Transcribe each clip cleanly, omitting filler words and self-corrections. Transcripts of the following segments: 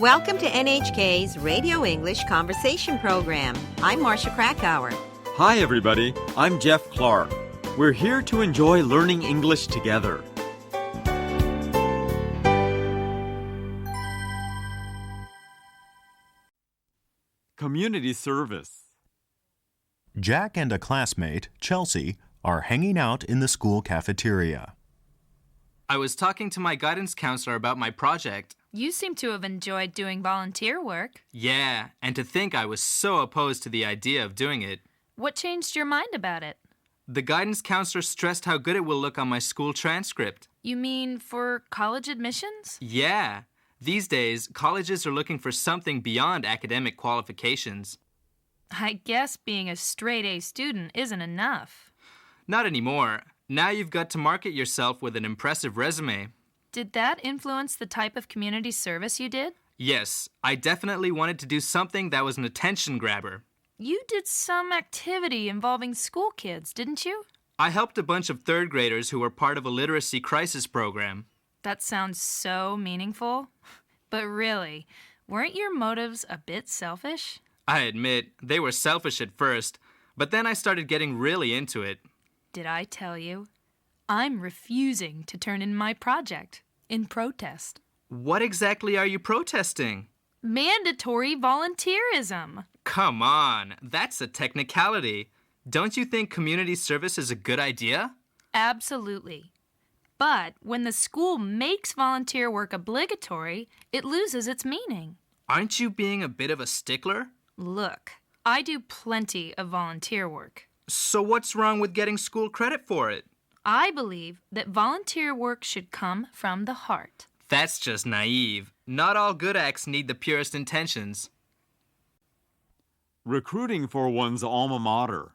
Welcome to NHK's Radio English Conversation Program. I'm Marcia Krakauer. Hi, everybody. I'm Jeff Clark. We're here to enjoy learning English together. Community service. Jack and a classmate, Chelsea, are hanging out in the school cafeteria. I was talking to my guidance counselor about my project. You seem to have enjoyed doing volunteer work. Yeah, and to think I was so opposed to the idea of doing it. What changed your mind about it? The guidance counselor stressed how good it will look on my school transcript. You mean for college admissions? Yeah. These days, colleges are looking for something beyond academic qualifications. I guess being a straight-A student isn't enough. Not anymore. Now you've got to market yourself with an impressive resume. Did that influence the type of community service you did? Yes, I definitely wanted to do something that was an attention grabber. You did some activity involving school kids, didn't you? I helped a bunch of third graders who were part of a literacy crisis program. That sounds so meaningful. But really, weren't your motives a bit selfish? I admit, they were selfish at first, but then I started getting really into it. Did I tell you? I'm refusing to turn in my project in protest. What exactly are you protesting? Mandatory volunteerism. Come on, that's a technicality. Don't you think community service is a good idea? Absolutely. But when the school makes volunteer work obligatory, it loses its meaning. Aren't you being a bit of a stickler? Look, I do plenty of volunteer work. So what's wrong with getting school credit for it? I believe that volunteer work should come from the heart. That's just naive. Not all good acts need the purest intentions. Recruiting for one's alma mater.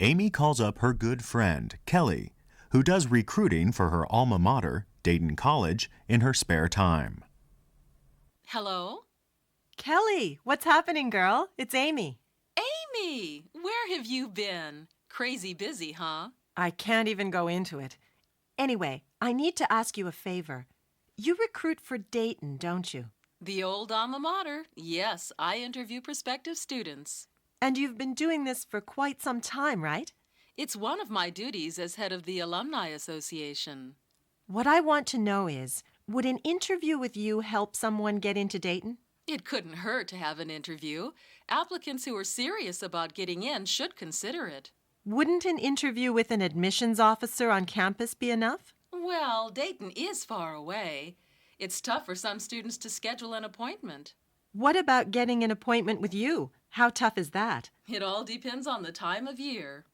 Amy calls up her good friend, Kelly, who does recruiting for her alma mater, Dayton College, in her spare time. Hello? Kelly, what's happening, girl? It's Amy. Amy, where have you been? Crazy busy, huh? I can't even go into it. Anyway, I need to ask you a favor. You recruit for Dayton, don't you? The old alma mater. Yes, I interview prospective students. And you've been doing this for quite some time, right? It's one of my duties as head of the Alumni Association. What I want to know is, would an interview with you help someone get into Dayton? It couldn't hurt to have an interview. Applicants who are serious about getting in should consider it. Wouldn't an interview with an admissions officer on campus be enough? Well, Dayton is far away. It's tough for some students to schedule an appointment. What about getting an appointment with you? How tough is that? It all depends on the time of year.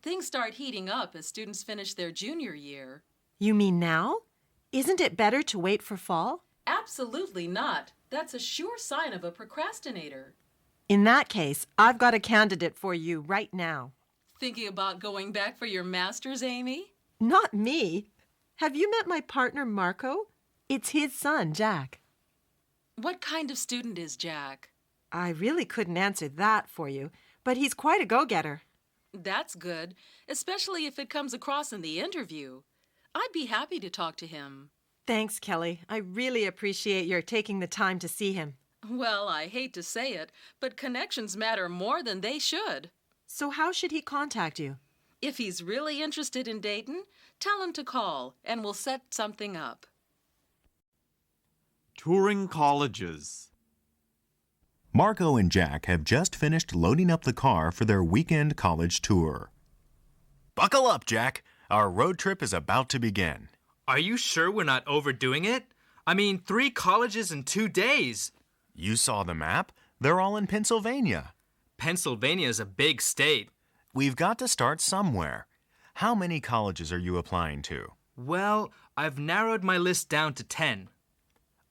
Things start heating up as students finish their junior year. You mean now? Isn't it better to wait for fall? Absolutely not. That's a sure sign of a procrastinator. In that case, I've got a candidate for you right now. Thinking about going back for your master's, Amy? Not me. Have you met my partner, Marco? It's his son, Jack. What kind of student is Jack? I really couldn't answer that for you, but he's quite a go-getter. That's good, especially if it comes across in the interview. I'd be happy to talk to him. Thanks, Kelly. I really appreciate your taking the time to see him. Well, I hate to say it, but connections matter more than they should. So how should he contact you? If he's really interested in Dayton, tell him to call, and we'll set something up. Touring colleges. Marco and Jack have just finished loading up the car for their weekend college tour. Buckle up, Jack. Our road trip is about to begin. Are you sure we're not overdoing it? I mean, 3 colleges in 2 days. You saw the map? They're all in Pennsylvania. Pennsylvania's a big state. We've got to start somewhere. How many colleges are you applying to? Well, I've narrowed my list down to 10.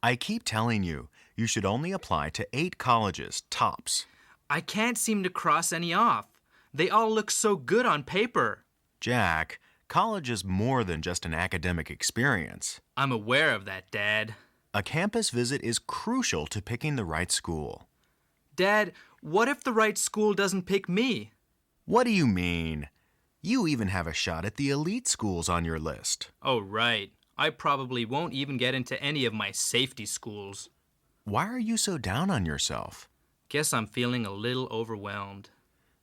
I keep telling you, you should only apply to 8 colleges, tops. I can't seem to cross any off. They all look so good on paper. Jack, college is more than just an academic experience. I'm aware of that, Dad. A campus visit is crucial to picking the right school. Dad, what if the right school doesn't pick me? What do you mean? You even have a shot at the elite schools on your list. Oh, right. I probably won't even get into any of my safety schools. Why are you so down on yourself? Guess I'm feeling a little overwhelmed.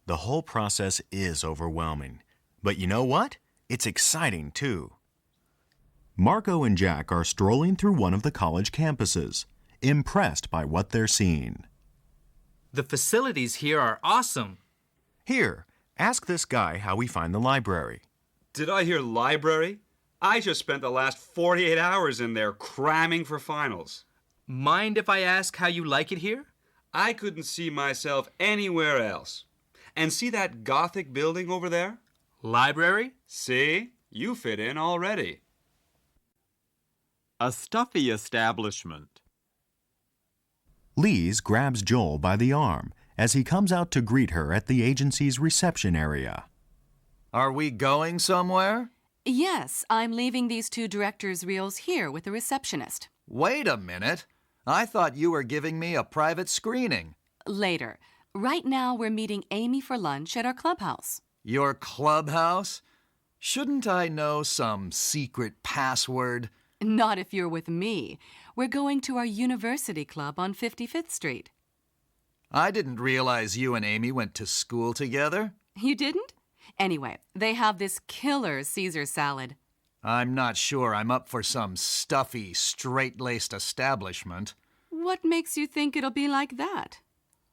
The whole process is overwhelming. But you know what? It's exciting, too. Marco and Jack are strolling through one of the college campuses, impressed by what they're seeing. The facilities here are awesome. Here, ask this guy how we find the library. Did I hear library? I just spent the last 48 hours in there cramming for finals. Mind if I ask how you like it here? I couldn't see myself anywhere else. And see that Gothic building over there? Library? See? You fit in already. A stuffy establishment. Lise grabs Joel by the arm as he comes out to greet her at the agency's reception area. Are we going somewhere? Yes, I'm leaving these two directors' reels here with the receptionist. Wait a minute. I thought you were giving me a private screening. Later. Right now, we're meeting Amy for lunch at our clubhouse. Your clubhouse? Shouldn't I know some secret password? Not if you're with me. We're going to our university club on 55th Street. I didn't realize you and Amy went to school together. You didn't? Anyway, they have this killer Caesar salad. I'm not sure I'm up for some stuffy, straight-laced establishment. What makes you think it'll be like that?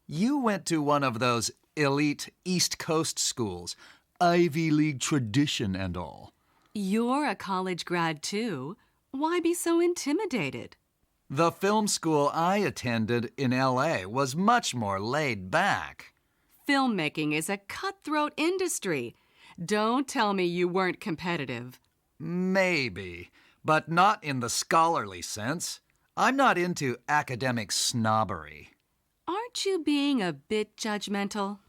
You went to one of those elite East Coast schools, Ivy League tradition and all. You're a college grad, too. Why be so intimidated? The film school I attended in L.A. was much more laid back. Filmmaking is a cutthroat industry. Don't tell me you weren't competitive. Maybe, but not in the scholarly sense. I'm not into academic snobbery. Aren't you being a bit judgmental?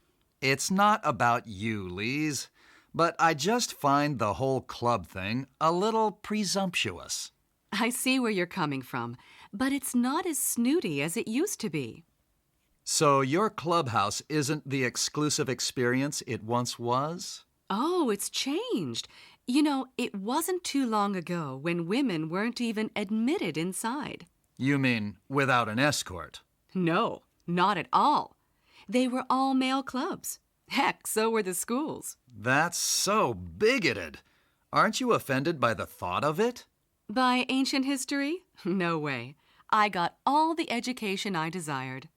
It's not about you, Lise, but I just find the whole club thing a little presumptuous. I see where you're coming from, but it's not as snooty as it used to be. So your clubhouse isn't the exclusive experience it once was? Oh, it's changed. You know, it wasn't too long ago when women weren't even admitted inside. You mean without an escort? No, not at all. They were all male clubs. Heck, so were the schools. That's so bigoted. Aren't you offended by the thought of it? By ancient history? No way. I got all the education I desired.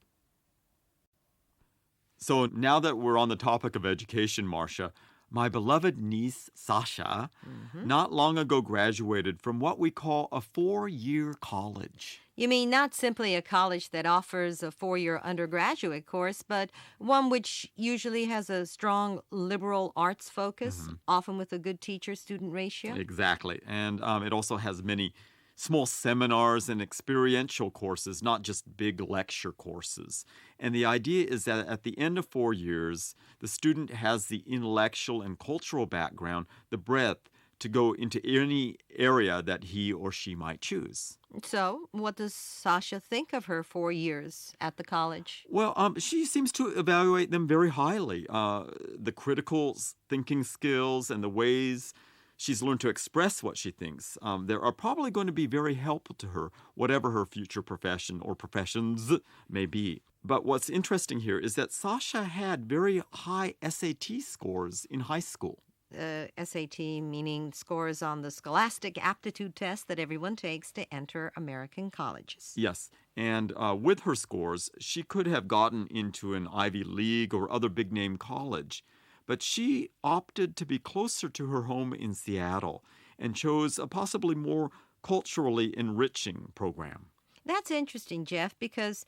So now that we're on the topic of education, Marcia, my beloved niece, Sasha, not long ago graduated from what we call a 4-year college. You mean not simply a college that offers a 4-year undergraduate course, but one which usually has a strong liberal arts focus, often with a good teacher-student ratio? Exactly. And it also has many small seminars and experiential courses, not just big lecture courses. And the idea is that at the end of 4 years, the student has the intellectual and cultural background, the breadth, to go into any area that he or she might choose. So, what does Sasha think of her 4 years at the college? Well, she seems to evaluate them very highly. The critical thinking skills and the ways she's learned to express what she thinks. They are probably going to be very helpful to her, whatever her future profession or professions may be. But what's interesting here is that Sasha had very high SAT scores in high school. SAT meaning scores on the scholastic aptitude test that everyone takes to enter American colleges. Yes, and with her scores, she could have gotten into an Ivy League or other big-name college. But she opted to be closer to her home in Seattle and chose a possibly more culturally enriching program. That's interesting, Jeff, because,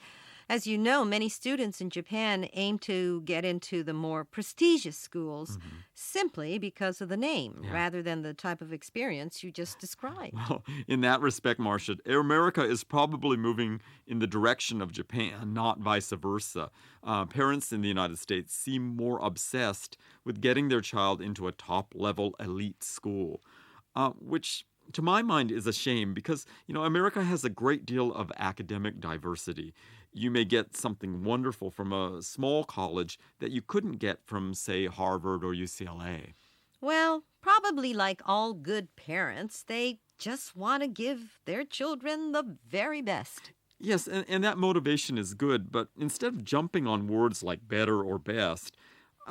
as you know, many students in Japan aim to get into the more prestigious schools simply because of the name, rather than the type of experience you just described. Well, in that respect, Marcia, America is probably moving in the direction of Japan, not vice versa. Parents in the United States seem more obsessed with getting their child into a top-level elite school, which to my mind is a shame because, you know, America has a great deal of academic diversity. You may get something wonderful from a small college that you couldn't get from, say, Harvard or UCLA. Well, probably like all good parents, they just want to give their children the very best. Yes, and that motivation is good, but instead of jumping on words like better or best,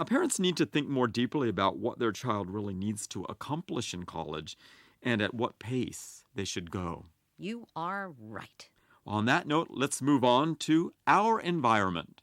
parents need to think more deeply about what their child really needs to accomplish in college and at what pace they should go. You are right. On that note, let's move on to our environment.